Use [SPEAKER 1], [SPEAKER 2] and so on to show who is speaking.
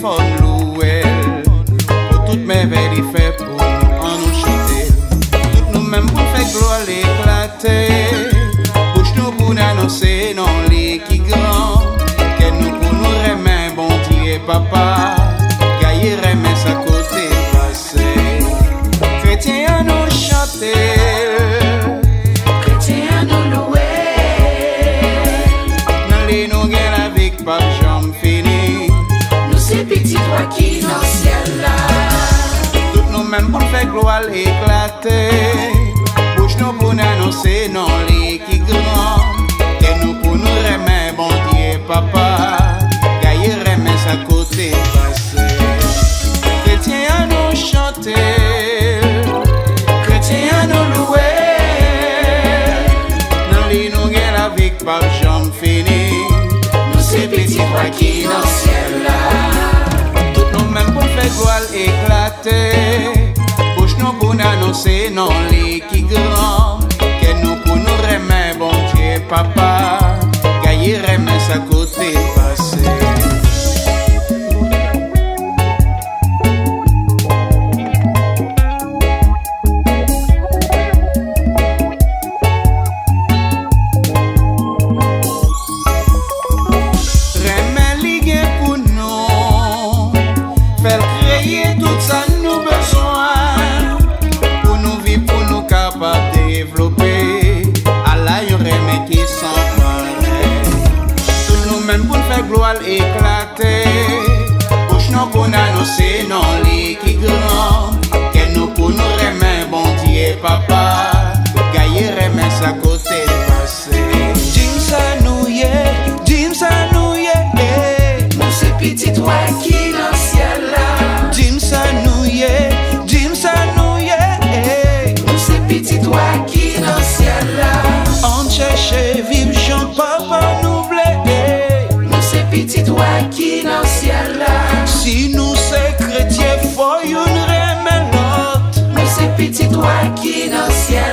[SPEAKER 1] faut louer pour toute merveille il fait pour nous en nous chanter. Toutes nous-mêmes pour faire gloire l'éclater. Bouche nous pour annoncer non les qui grand. Que nous pour nous remettre bon Dieu papa. Gailler remettre sa côté passé. Chrétien à nous chanter.
[SPEAKER 2] Chrétien à nous louer.
[SPEAKER 1] Dans les nous guerres avec pas jamais fini.
[SPEAKER 2] Nous c'est petit toi qui dans le ciel là.
[SPEAKER 1] Toutes nous-mêmes pour faire gloire éclater. Bouche nous pour annoncer non les qui grand. Que nous pour nous remettre bon Dieu papa. Gailler remettre sa côté passé. Chrétien à nous chanter. Chrétien à nous louer. Dans les nous guerres avec pas jamais fini.
[SPEAKER 2] Nous c'est petit toi qui dans le ciel là.
[SPEAKER 1] Toutes nous-mêmes pour faire gloire éclater. Bouche nous pour annoncer non les qui grand. Que nous pour nous remettre bon Dieu papa. Gailler remettre sa côté passé. Gloire éclater, bouche nous pour annoncer non les qui grand, que nous pour nous remettre bon Dieu papa, gailler remettre sa côté passé. Jim Sanouye,
[SPEAKER 2] Nous c'est petit toi qui dans le ciel là.
[SPEAKER 1] Jim Sanouye,
[SPEAKER 2] Nous c'est petit toi qui dans le ciel là.
[SPEAKER 1] on cherche vive Jean papa nous blé.
[SPEAKER 2] Petit toi qui dans le ciel là.
[SPEAKER 1] Si nous c'est chrétiens, faut une remettre l'autre.
[SPEAKER 2] Nous c'est petit toi qui dans le ciel